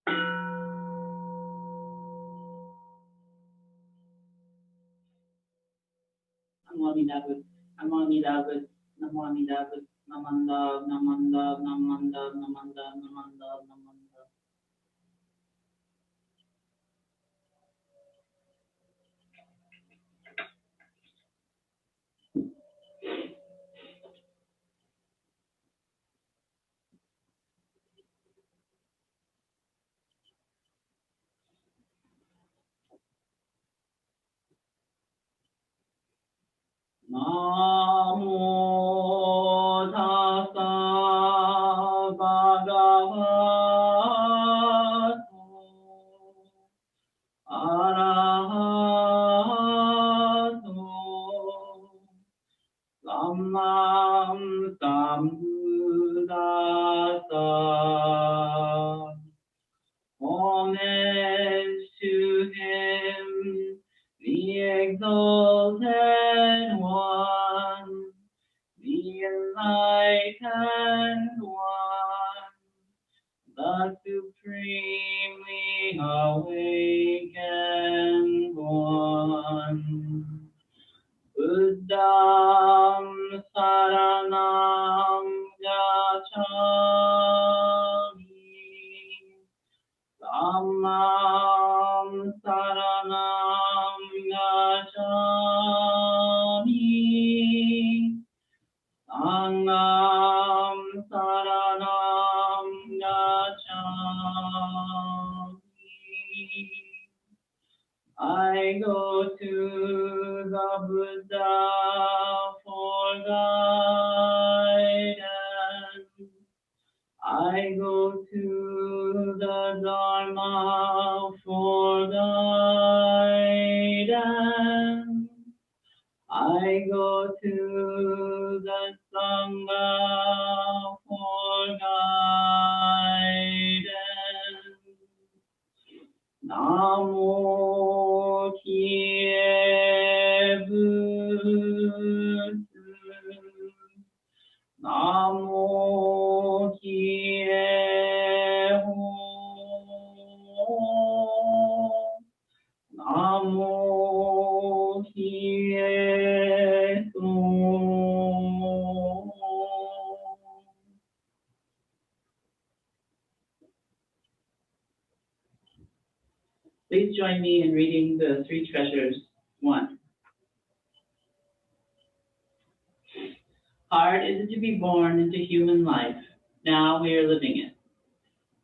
Namo Amida Namo Amida Namo Amida Namanda Namanda Namanda Namanda Namanda Namanda. Namo Tassa Bhagavato Arahato Samma Sambuddhassa. Homage to him, the exalted one, the enlightened one, the supremely awakened one. Buddham saranam gacchami, Dhammam saranam gacchami, Sangham saranam gacchami. I go to the Buddha for guidance. I go to the Dharma for guidance. I go to the Sangha for guidance. Namo Kye Butsu. Namo Kye Ho. Namo Kye So. Please join me in reading the Three Treasures 1. Hard is it to be born into human life. Now we are living it.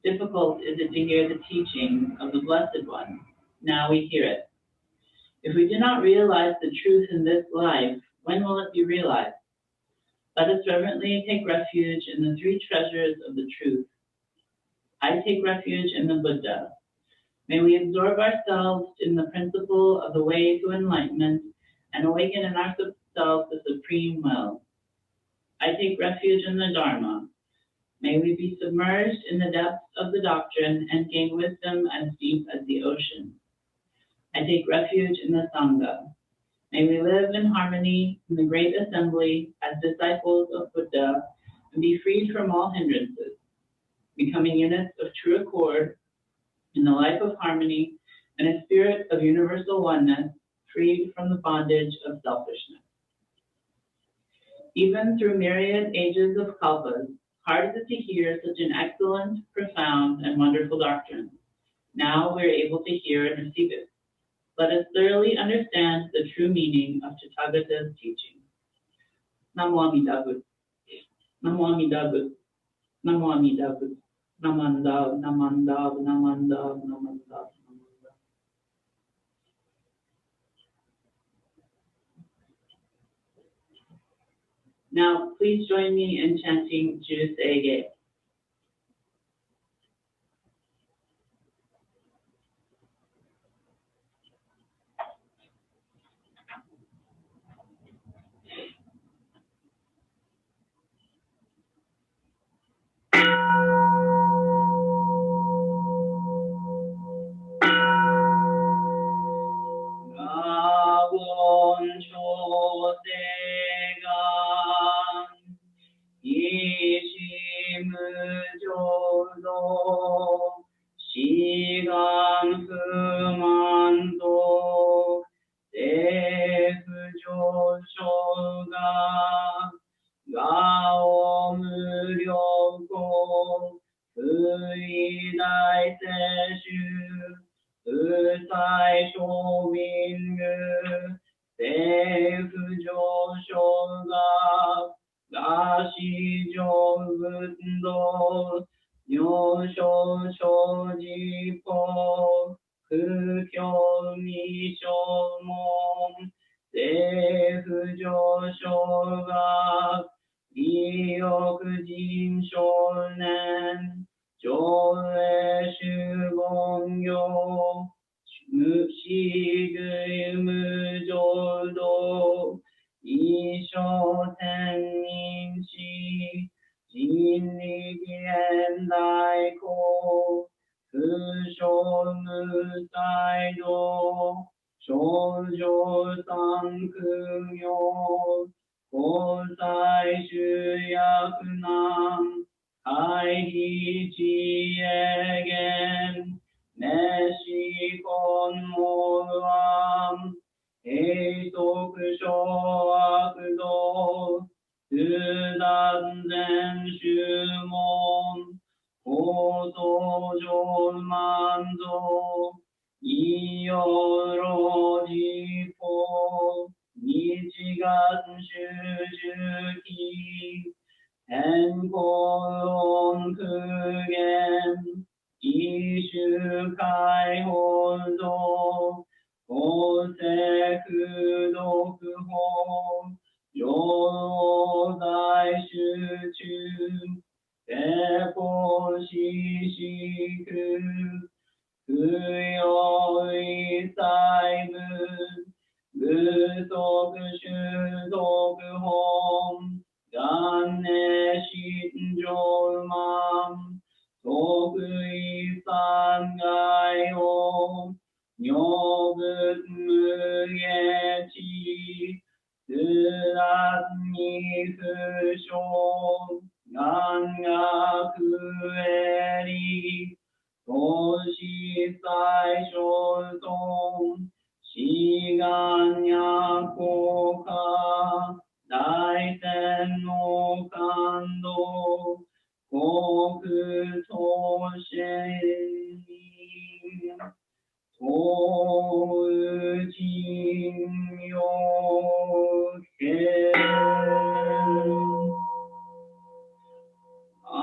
Difficult is it to hear the teaching of the Blessed One. Now we hear it. If we do not realize the truth in this life, when will it be realized? Let us reverently take refuge in the three treasures of the truth. I take refuge in the Buddha. May we absorb ourselves in the principle of the way to enlightenment and awaken in ourselves the supreme will. I take refuge in the Dharma. May we be submerged in the depths of the doctrine and gain wisdom as deep as the ocean. I take refuge in the Sangha. May we live in harmony in the great assembly as disciples of Buddha and be freed from all hindrances, becoming units of true accord in the life of harmony and a spirit of universal oneness, freed from the bondage of selfishness. Even through myriad ages of kalpas, hard is it to hear such an excellent, profound, and wonderful doctrine. Now we are able to hear and receive it. Let us thoroughly understand the true meaning of Tathagata's teaching. Namo Amida Butsu. Namo Amida Butsu. Namo Amida Butsu. Namanda, Namanda, Namanda, Namanda. Now, please join me in chanting Juseige. Kansho 不上昇が餓死上運動尿症症事法不況未消門政府上昇が利欲人少年上映主言業無視類無浄土一生天人死人力現代公不償無態度症状三苦行交際集約難回避知恵言熱し根門案閉塞小悪道不断然宗門構想上満足異様老事法日願修十期天候論苦言一種解放道公正不読法上大集中成功ししく不要一切無不足修読本元年心上満得意三害を女仏無下地自然に不詳願学へり投資最小尊志願や効果大天の感動国当世当人よけア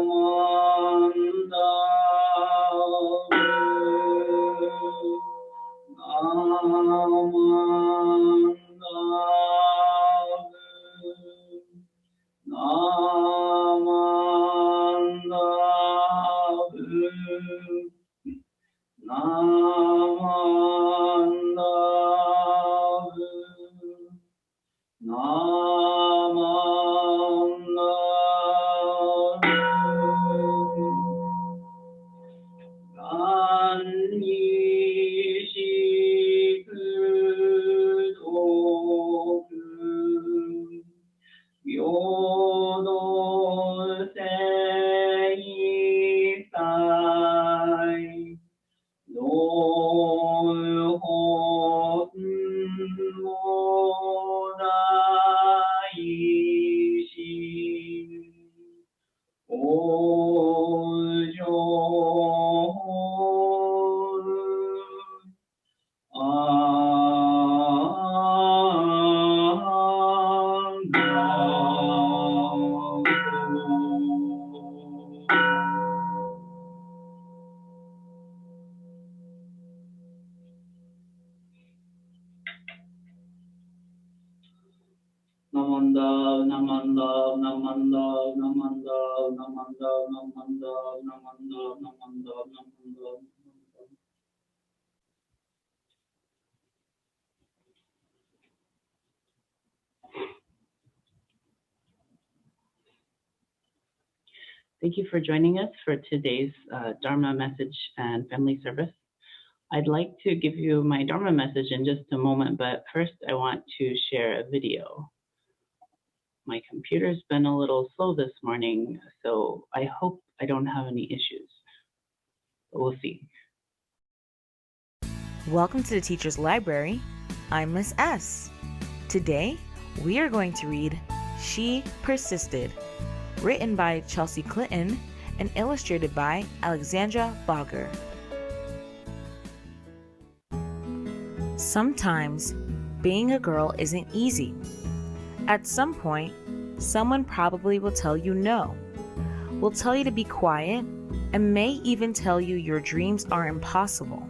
マンダアマンダナマンダナマンダナマンダ願にしく徳平等正義道本も大心往生Thank you for joining us for today's Dharma message and family service. I'd like to give you my Dharma message in just a moment, but first I want to share a video. My computer's been a little slow this morning, so I hope I don't have any issues. But we'll see. Welcome to the Teacher's Library. I'm Miss S. Today, we are going to read She Persisted, written by Chelsea Clinton and illustrated by Alexandra Bogger. Sometimes, being a girl isn't easy. At some point, someone probably will tell you no, will tell you to be quiet, and may even tell you your dreams are impossible.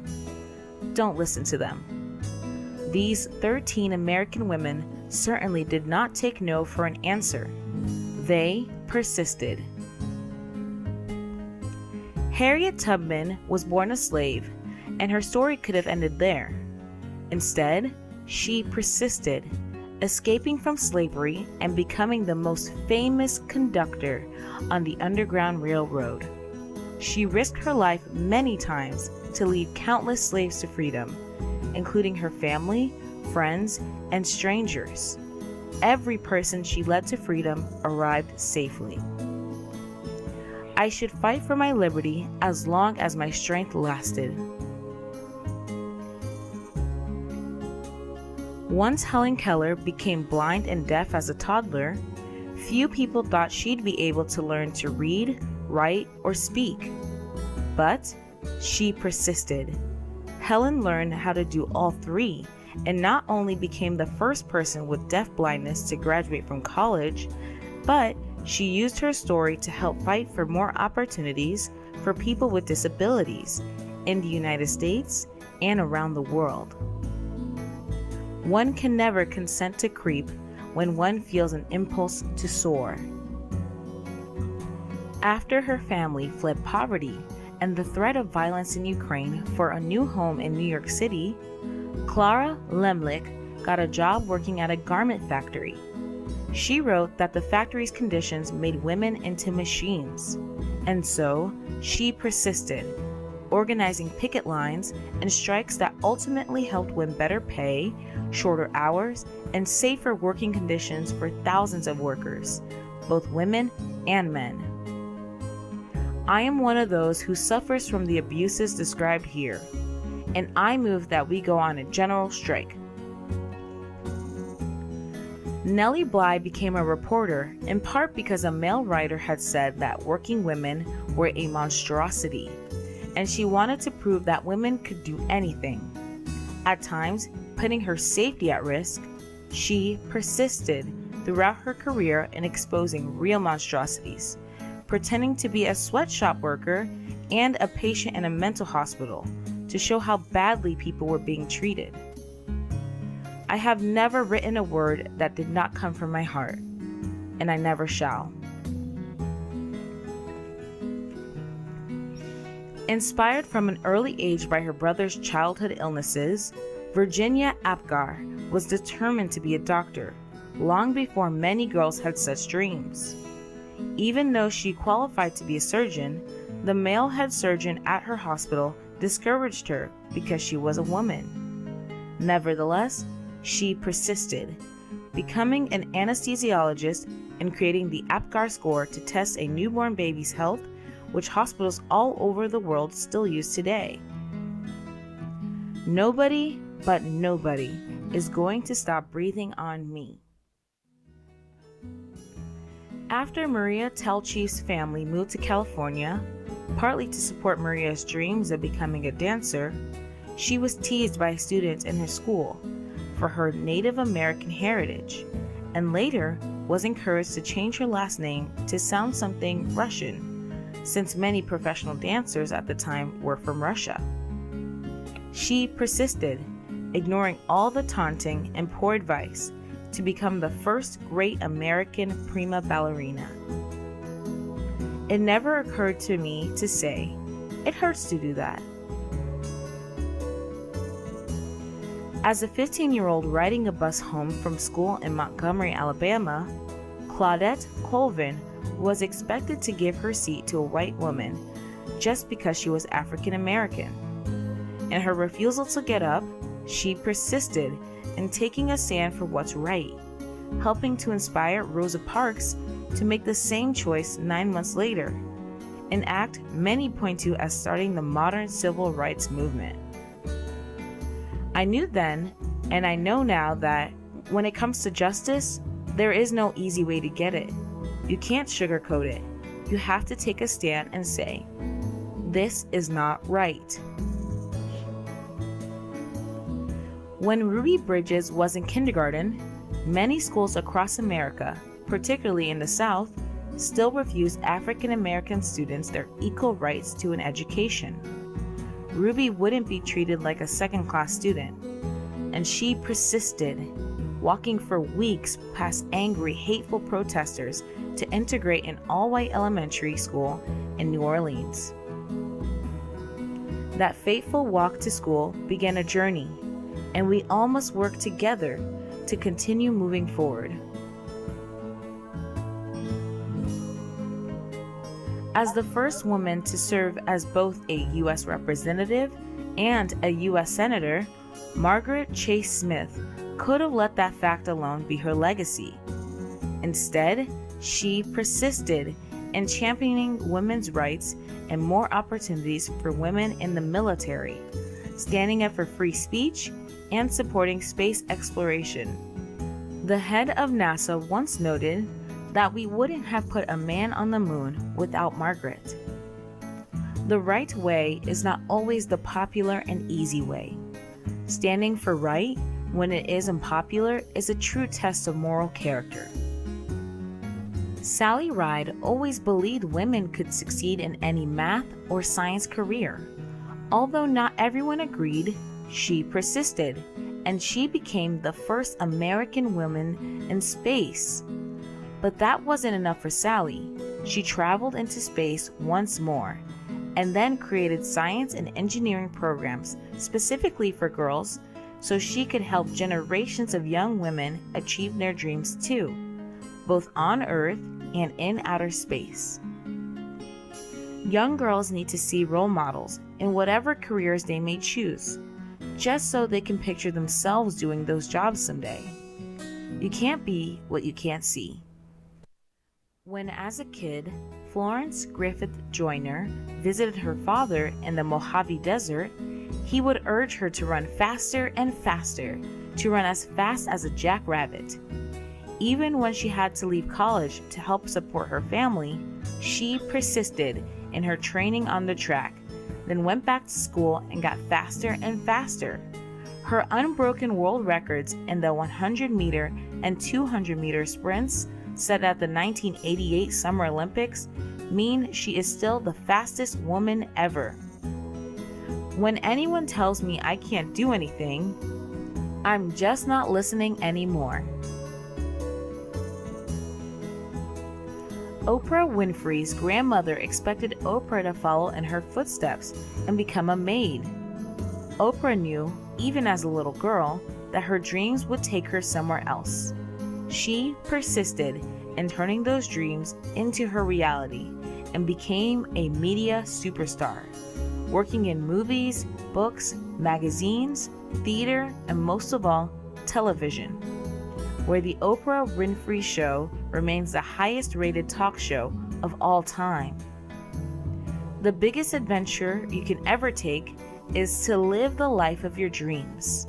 Don't listen to them. These 13 American women certainly did not take no for an answer. They persisted. Harriet Tubman was born a slave, and her story could have ended there. Instead, she persisted, escaping from slavery and becoming the most famous conductor on the Underground Railroad. She risked her life many times to lead countless slaves to freedom, including her family, friends, and strangers. Every person she led to freedom arrived safely. I should fight for my liberty as long as my strength lasted. Once Helen Keller became blind and deaf as a toddler, few people thought she'd be able to learn to read, write, or speak. But she persisted. Helen learned how to do all three, and not only became the first person with deaf blindness to graduate from college, but she used her story to help fight for more opportunities for people with disabilities in the United States and around the world. One can never consent to creep when one feels an impulse to soar. After her family fled poverty and the threat of violence in Ukraine for a new home in New York City, Clara Lemlich got a job working at a garment factory. She wrote that the factory's conditions made women into machines, and so she persisted, organizing picket lines and strikes that ultimately helped win better pay, shorter hours, and safer working conditions for thousands of workers, both women and men. I am one of those who suffers from the abuses described here, and I move that we go on a general strike. Nellie Bly became a reporter in part because a male writer had said that working women were a monstrosity, and she wanted to prove that women could do anything. At times, putting her safety at risk, she persisted throughout her career in exposing real monstrosities, pretending to be a sweatshop worker and a patient in a mental hospital to show how badly people were being treated. I have never written a word that did not come from my heart, and I never shall. Inspired from an early age by her brother's childhood illnesses, Virginia Apgar was determined to be a doctor, long before many girls had such dreams. Even though she qualified to be a surgeon, the male head surgeon at her hospital discouraged her because she was a woman. Nevertheless, she persisted, becoming an anesthesiologist and creating the Apgar score to test a newborn baby's health, which hospitals all over the world still use today. Nobody but nobody is going to stop breathing on me. After Maria Telchi's family moved to California, partly to support Maria's dreams of becoming a dancer, she was teased by students in her school for her Native American heritage, and later was encouraged to change her last name to sound something Russian, since many professional dancers at the time were from Russia. She persisted, ignoring all the taunting and poor advice, to become the first great American prima ballerina. It never occurred to me to say, "It hurts to do that." As a 15-year-old riding a bus home from school in Montgomery, Alabama, Claudette Colvin was expected to give her seat to a white woman just because she was African American. In her refusal to get up, she persisted in taking a stand for what's right, helping to inspire Rosa Parks to make the same choice 9 months later, an act many point to as starting the modern civil rights movement. I knew then, and I know now, that when it comes to justice, there is no easy way to get it. You can't sugarcoat it. You have to take a stand and say, "This is not right." When Ruby Bridges was in kindergarten, many schools across America, particularly in the South, still refused African American students their equal rights to an education. Ruby wouldn't be treated like a second-class student, and she persisted, walking for weeks past angry, hateful protesters to integrate an all-white elementary school in New Orleans. That fateful walk to school began a journey, and we all must work together to continue moving forward. As the first woman to serve as both a U.S. representative and a U.S. senator, Margaret Chase Smith could have let that fact alone be her legacy. Instead, she persisted in championing women's rights and more opportunities for women in the military, standing up for free speech and supporting space exploration. The head of NASA once noted that we wouldn't have put a man on the moon without Margaret. The right way is not always the popular and easy way. Standing for right when it is unpopular is a true test of moral character. Sally Ride always believed women could succeed in any math or science career. Although not everyone agreed, she persisted, and she became the first American woman in space. But that wasn't enough for Sally. She traveled into space once more, and then created science and engineering programs specifically for girls so she could help generations of young women achieve their dreams too, both on Earth and in outer space. Young girls need to see role models in whatever careers they may choose, just so they can picture themselves doing those jobs someday. You can't be what you can't see. When as a kid, Florence Griffith Joyner visited her father in the Mojave Desert, he would urge her to run faster and faster, to run as fast as a jackrabbit. Even when she had to leave college to help support her family, she persisted in her training on the track, then went back to school and got faster and faster. Her unbroken world records in the 100-meter and 200-meter sprints set at the 1988 Summer Olympics mean she is still the fastest woman ever. When anyone tells me I can't do anything, I'm just not listening anymore. Oprah Winfrey's grandmother expected Oprah to follow in her footsteps and become a maid. Oprah knew, even as a little girl, that her dreams would take her somewhere else. She persisted in turning those dreams into her reality and became a media superstar, working in movies, books, magazines, theater, and most of all, television, where The Oprah Winfrey Show remains the highest rated talk show of all time. The biggest adventure you can ever take is to live the life of your dreams.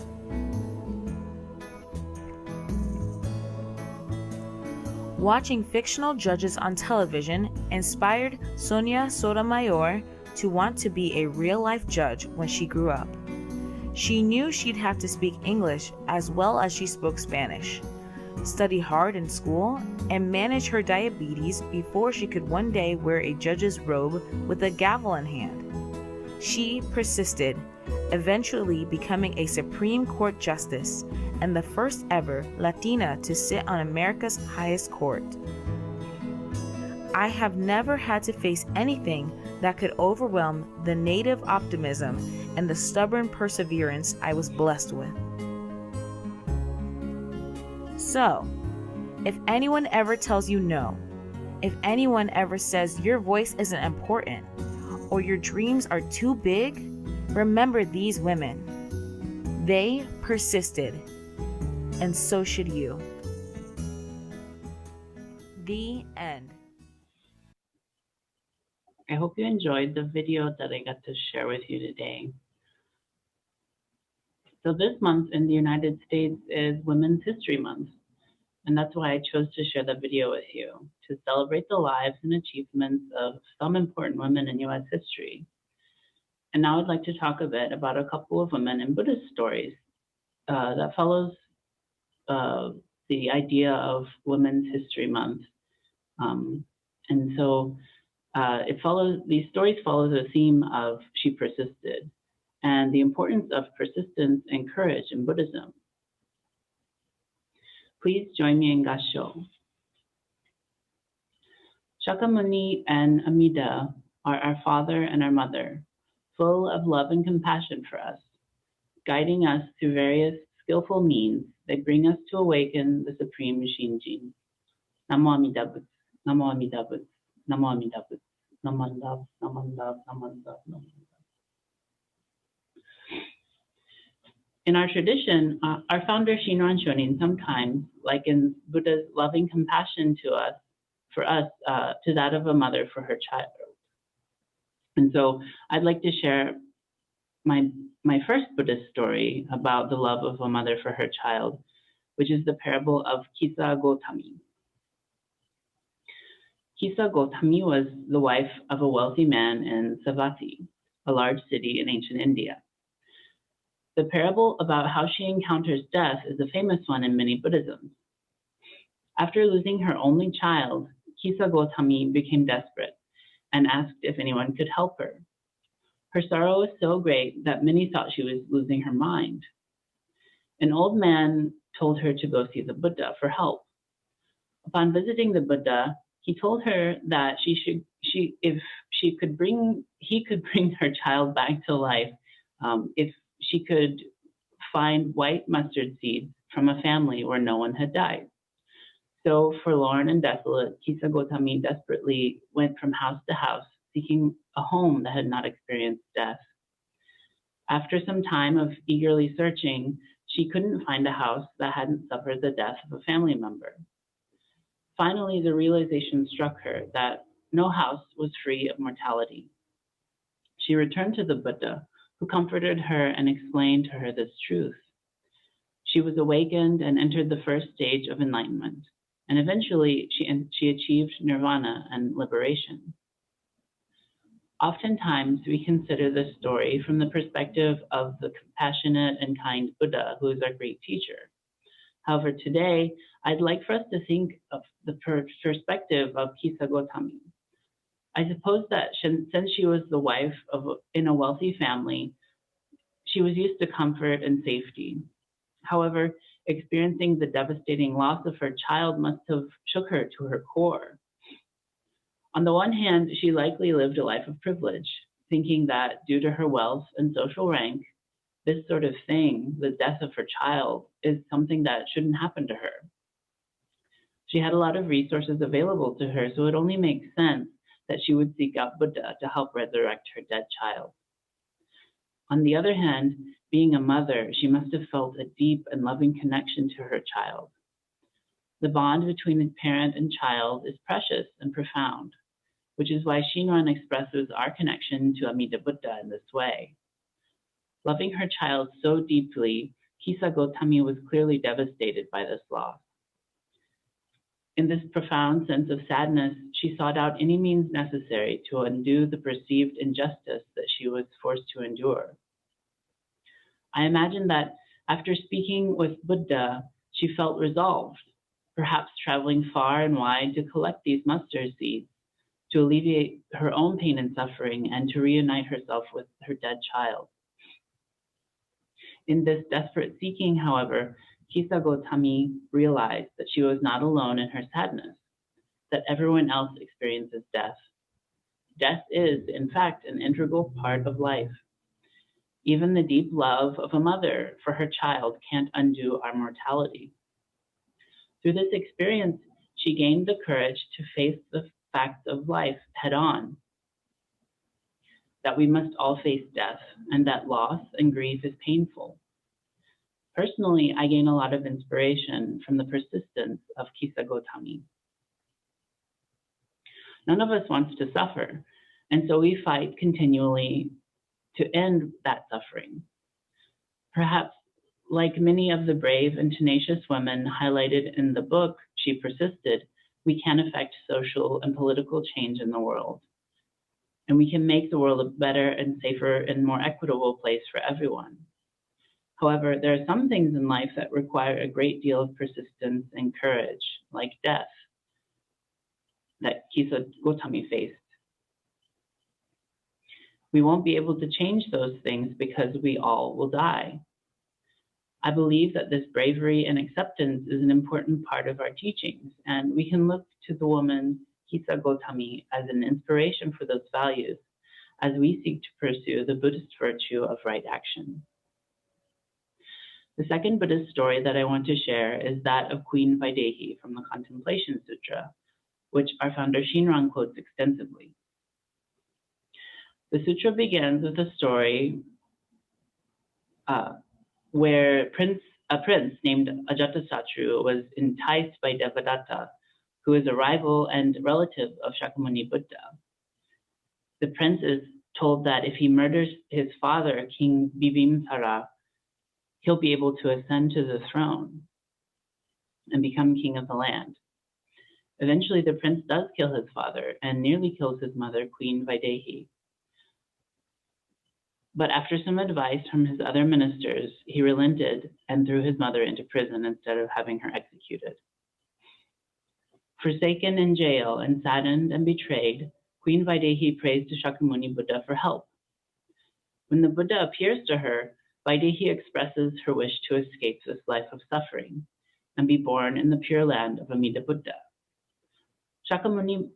Watching fictional judges on television inspired Sonia Sotomayor to want to be a real-life judge when she grew up. She knew she'd have to speak English as well as she spoke Spanish, study hard in school, and manage her diabetes before she could one day wear a judge's robe with a gavel in hand. She persisted, eventually becoming a Supreme Court justice and the first ever Latina to sit on America's highest court. I have never had to face anything that could overwhelm the native optimism and the stubborn perseverance I was blessed with. So, if anyone ever tells you no, if anyone ever says your voice isn't important, or your dreams are too big, remember these women. They persisted, and so should you. The end. I hope you enjoyed the video that I got to share with you today. So this month in the United States is Women's History Month, and that's why I chose to share the video with you, to celebrate the lives and achievements of some important women in U.S. history. And now I'd like to talk a bit about a couple of women in Buddhist stories. that follows the idea of Women's History Month. And so these stories follow the theme of She Persisted and the importance of persistence and courage in Buddhism. Please join me in Kansho. Shakyamuni and Amida are our father and our mother, full of love and compassion for us, guiding us through various skillful means that bring us to awaken the Supreme Shinjin. Namo Amida Butsu, Namo Amida Butsu, Namo Amida Butsu, Naman Love, Naman Love, Naman Love, Naman Love. In our tradition, our founder Shinran Shonin sometimes likens Buddha's loving compassion for us, to that of a mother for her child. And so I'd like to share my first Buddhist story about the love of a mother for her child, which is the parable of Kisa Gotami. Kisa Gotami was the wife of a wealthy man in Savatthi, a large city in ancient India. The parable about how she encounters death is a famous one in many Buddhisms. After losing her only child, Kisa Gotami became desperate and asked if anyone could help her. Her sorrow was so great that many thought she was losing her mind. An old man told her to go see the Buddha for help. Upon visiting the Buddha, he told her that he could bring her child back to life if she could find white mustard seeds from a family where no one had died. So forlorn and desolate, Kisa Gotami desperately went from house to house, seeking a home that had not experienced death. After some time of eagerly searching, she couldn't find a house that hadn't suffered the death of a family member. Finally, the realization struck her that no house was free of mortality. She returned to the Buddha, who comforted her and explained to her this truth. She was awakened and entered the first stage of enlightenment, and eventually she achieved nirvana and liberation. Oftentimes, we consider this story from the perspective of the compassionate and kind Buddha, who is our great teacher. However, today, I'd like for us to think of the perspective of Kisa Gotami. I suppose that since she was the wife in a wealthy family, she was used to comfort and safety. However, experiencing the devastating loss of her child must have shook her to her core. On the one hand, she likely lived a life of privilege, thinking that due to her wealth and social rank, this sort of thing, the death of her child, is something that shouldn't happen to her. She had a lot of resources available to her, so it only makes sense that she would seek out Buddha to help resurrect her dead child. On the other hand, being a mother, she must have felt a deep and loving connection to her child. The bond between the parent and child is precious and profound, which is why Shinran expresses our connection to Amida Buddha in this way. Loving her child so deeply, Kisa Gotami was clearly devastated by this loss. In this profound sense of sadness, she sought out any means necessary to undo the perceived injustice that she was forced to endure. I imagine that after speaking with Buddha, she felt resolved, perhaps traveling far and wide to collect these mustard seeds, to alleviate her own pain and suffering, and to reunite herself with her dead child. In this desperate seeking, however, Kisa Gotami realized that she was not alone in her sadness, that everyone else experiences death. Death is, in fact, an integral part of life. Even the deep love of a mother for her child can't undo our mortality. Through this experience, she gained the courage to face the facts of life head on, that we must all face death, and that loss and grief is painful. Personally, I gain a lot of inspiration from the persistence of Kisa Gotami. None of us wants to suffer, and so we fight continually to end that suffering. Perhaps, like many of the brave and tenacious women highlighted in the book, She Persisted, we can affect social and political change in the world. And we can make the world a better and safer and more equitable place for everyone. However, there are some things in life that require a great deal of persistence and courage, like death, that Kisa Gotami faced. We won't be able to change those things because we all will die. I believe that this bravery and acceptance is an important part of our teachings, and we can look to the woman Kisa Gotami as an inspiration for those values as we seek to pursue the Buddhist virtue of right action. The second Buddhist story that I want to share is that of Queen Vaidehi from the Contemplation Sutra, which our founder Shinran quotes extensively. The sutra begins with a story where a prince named Ajatasattu was enticed by Devadatta, who is a rival and relative of Shakyamuni Buddha. The prince is told that if he murders his father, King Bibimsara, he'll be able to ascend to the throne and become king of the land. Eventually, the prince does kill his father and nearly kills his mother, Queen Vaidehi. But after some advice from his other ministers, he relented and threw his mother into prison instead of having her executed. Forsaken in jail and saddened and betrayed, Queen Vaidehi prays to Shakyamuni Buddha for help. When the Buddha appears to her, Vaidehi expresses her wish to escape this life of suffering and be born in the pure land of Amida Buddha. Shakyamuni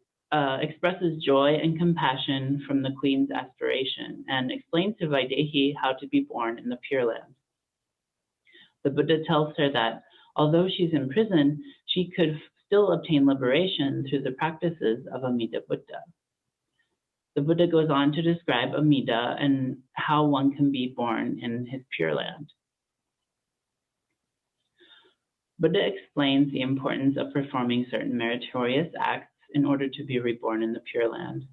expresses joy and compassion from the queen's aspiration and explains to Vaidehi how to be born in the Pure Land. The Buddha tells her that although she's in prison, she could still obtain liberation through the practices of Amida Buddha. The Buddha goes on to describe Amida and how one can be born in his Pure Land. Buddha explains the importance of performing certain meritorious acts in order to be reborn in the Pure Land.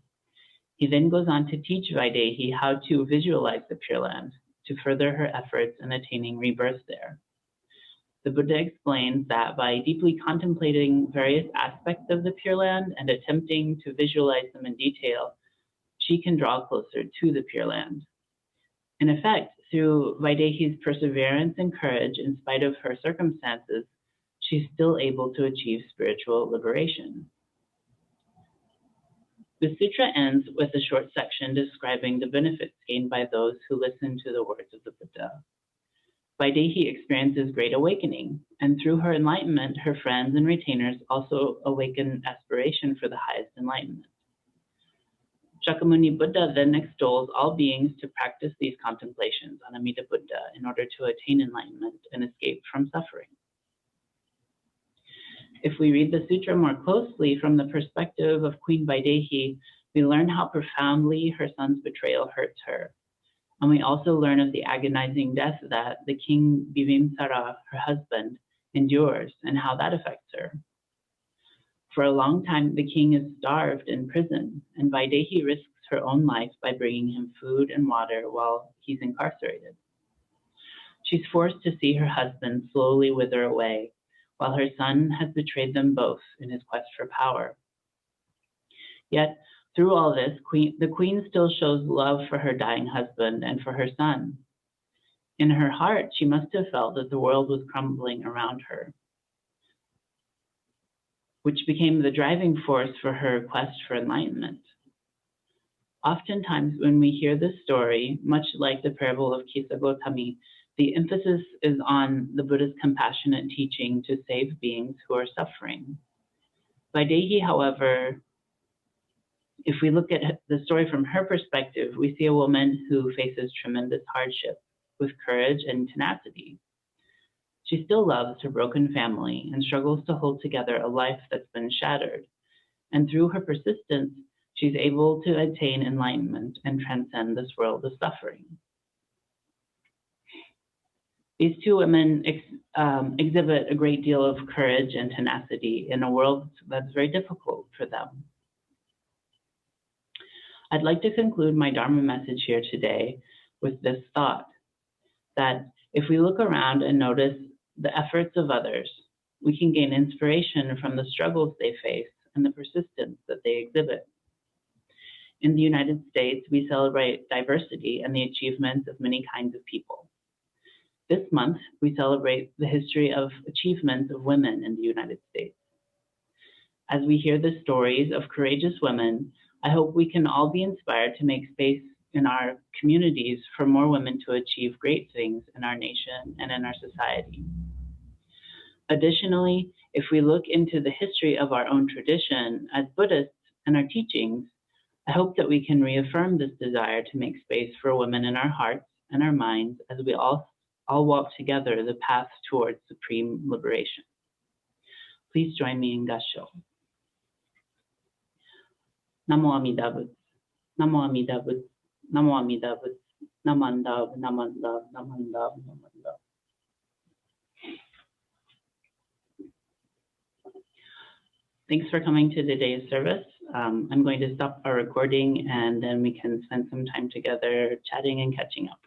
He then goes on to teach Vaidehi how to visualize the Pure Land to further her efforts in attaining rebirth there. The Buddha explains that by deeply contemplating various aspects of the Pure Land and attempting to visualize them in detail, she can draw closer to the Pure Land. In effect, through Vaidehi's perseverance and courage in spite of her circumstances, she's still able to achieve spiritual liberation. The sutra ends with a short section describing the benefits gained by those who listen to the words of the Buddha. Vaidehi experiences great awakening, and through her enlightenment, her friends and retainers also awaken aspiration for the highest enlightenment. Shakyamuni Buddha then extols all beings to practice these contemplations on Amida Buddha in order to attain enlightenment and escape from suffering. If we read the sutra more closely from the perspective of Queen Vaidehi, we learn how profoundly her son's betrayal hurts her. And we also learn of the agonizing death that the king Bibimsara, her husband, endures and how that affects her. For a long time, the king is starved in prison, and Vaidehi risks her own life by bringing him food and water while he's incarcerated. She's forced to see her husband slowly wither away, while her son has betrayed them both in his quest for power. Yet, through all this, the queen still shows love for her dying husband and for her son. In her heart, she must have felt that the world was crumbling around her, which became the driving force for her quest for enlightenment. Oftentimes, when we hear this story, much like the parable of Kisa Gotami, the emphasis is on the Buddha's compassionate teaching to save beings who are suffering. Vaidehi, however, if we look at the story from her perspective, we see a woman who faces tremendous hardship with courage and tenacity. She still loves her broken family and struggles to hold together a life that's been shattered. And through her persistence, she's able to attain enlightenment and transcend this world of suffering. These two women exhibit a great deal of courage and tenacity in a world that's very difficult for them. I'd like to conclude my Dharma message here today with this thought, that if we look around and notice the efforts of others, we can gain inspiration from the struggles they face and the persistence that they exhibit. In the United States, we celebrate diversity and the achievements of many kinds of people. This month, we celebrate the history of achievements of women in the United States. As we hear the stories of courageous women, I hope we can all be inspired to make space in our communities for more women to achieve great things in our nation and in our society. Additionally, if we look into the history of our own tradition as Buddhists and our teachings, I hope that we can reaffirm this desire to make space for women in our hearts and our minds as we all walk together the path towards supreme liberation. Please join me in Kansho. Namo Amida Butsu, Namo Amida Butsu, Namo Amida Butsu, Namanda, Namanda, Namanda, Namanda. Thanks for coming to today's service. I'm going to stop our recording and then we can spend some time together chatting and catching up.